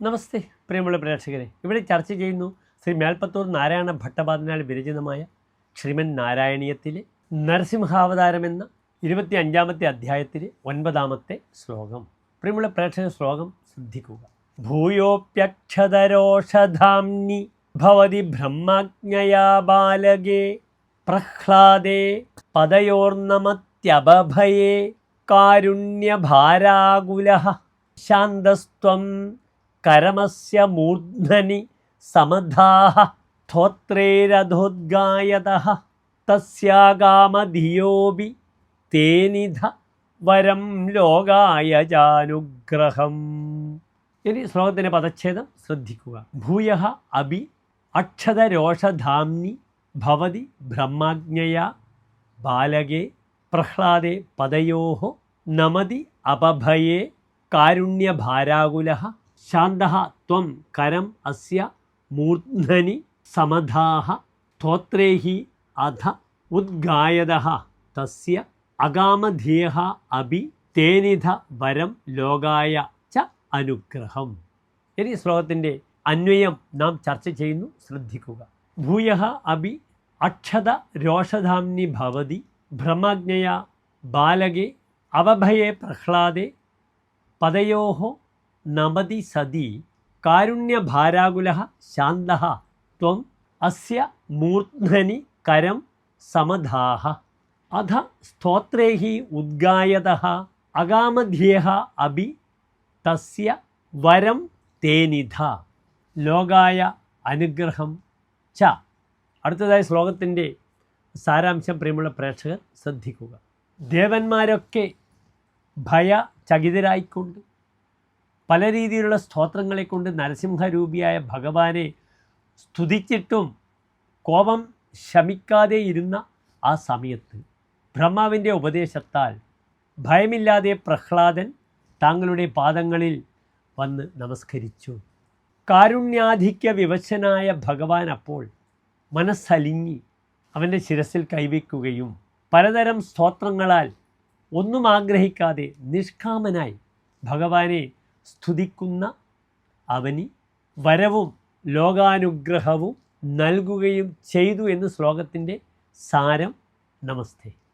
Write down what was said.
നമസ്തേ പ്രിയമുള്ള പ്രേക്ഷകരെ, ഇവിടെ ചർച്ച ചെയ്യുന്നു ശ്രീ മേൽപ്പത്തൂർ നാരായണ ഭട്ടപാദനാൽ വിരചിതമായ ശ്രീമൻ നാരായണീയത്തിലെ നരസിംഹാവതാരമെന്ന 25-ാമത്തെ അധ്യായത്തിലെ 9-ാമത്തെ ശ്ലോകം. പ്രിയമുള്ള പ്രേക്ഷക, ശ്ലോകം ശ്രദ്ധിക്കുക. ഭൂയോപ്യക്ഷതരോഷധാംനി ഭവതി ബ്രഹ്മജ്ഞയാ ബാലകേ പ്രഹ്ലാദേ പദയോർനമത്യഭയേ കാരുണ്യഭാരാകുലഃ ശാന്തസ്ത്വം കരമസ്യ മൂർധ്നനി സമധാഃ സ്തോത്രേരധോദ്ഗായതഃ തസ്യാകാമധിയോപി തേനിധ വരം ലോകായ ജാനുഗ്രഹം. ഇനി ശ്ലോകത്തിൻ്റെ പദച്ഛേദം ശ്രദ്ധിക്കുക. ഭൂയഃ അഭി അക്ഷതരോഷധാംനി ഭവതി ബ്രഹ്മജ്ഞയാ ബാലകേ പ്രഹ്ലാദേ പദയോഃ നമതി അപഭയേ കാരുണ്യഭാരാകുലഃ ശാന്തഃ ത്വം കരം അസ്യ മൂർധ്നനി സമധാഃ സ്തോത്രൈഃ അധ ഉദ്ഗായതഃ തസ്യ അകാമധീയഃ അഭി തേനിധ വരം ലോകായ ച അനുഗ്രഹം. ഇനി ശ്ലോകത്തിൻ്റെ അന്വയം നാം ചർച്ച ചെയ്യുന്നു, ശ്രദ്ധിക്കുക. ഭൂയഃ അഭി അക്ഷത രോഷധാംനി ഭവതി ബ്രഹ്മജ്ഞയാ ബാലകേ അവഭയേ പ്രഹ്ലാദേ പദയോഃ നമതി സതി കാരുണ്യഭാരാകുലഃ ശാന്തഃ ത്വം അസ്യ മൂർധ്നനി കരം സമധാഃ അധ സ്തോത്രൈഃ ഉദ്ഗായതഃ അകാമധിയഃ അഭി തസ്യ വരം തേനിധ ലോകായ അനുഗ്രഹം ച. അടുത്തതായി ശ്ലോകത്തിൻ്റെ സാരാംശം പ്രിയമുള്ള പ്രേക്ഷകർ ശ്രദ്ധിക്കുക. ദേവന്മാരൊക്കെ ഭയചകിതരായിക്കൊണ്ട് പല രീതിയിലുള്ള സ്തോത്രങ്ങളെ കൊണ്ട് നരസിംഹരൂപിയായ ഭഗവാനെ സ്തുതിച്ചിട്ടും കോപം ശമിക്കാതെ ഇരുന്ന ആ സമയത്ത് ബ്രഹ്മാവിൻ്റെ ഉപദേശത്താൽ ഭയമില്ലാതെ പ്രഹ്ലാദൻ താങ്കളുടെ പാദങ്ങളിൽ വന്ന് നമസ്കരിച്ചു. കാരുണ്യാധിക്യ വിവശനായ ഭഗവാൻ അപ്പോൾ മനസ്സലിഞ്ഞി അവൻ്റെ ശിരസിൽ കൈവയ്ക്കുകയും പലതരം സ്തോത്രങ്ങളാൽ ഒന്നും ആഗ്രഹിക്കാതെ നിഷ്കാമനായി ഭഗവാനെ സ്തുതിക്കുന്ന അവന് വരവും ലോകാനുഗ്രഹവും നൽകുകയും ചെയ്തു എന്ന് ശ്ലോകത്തിൻ്റെ സാരം. നമസ്തേ.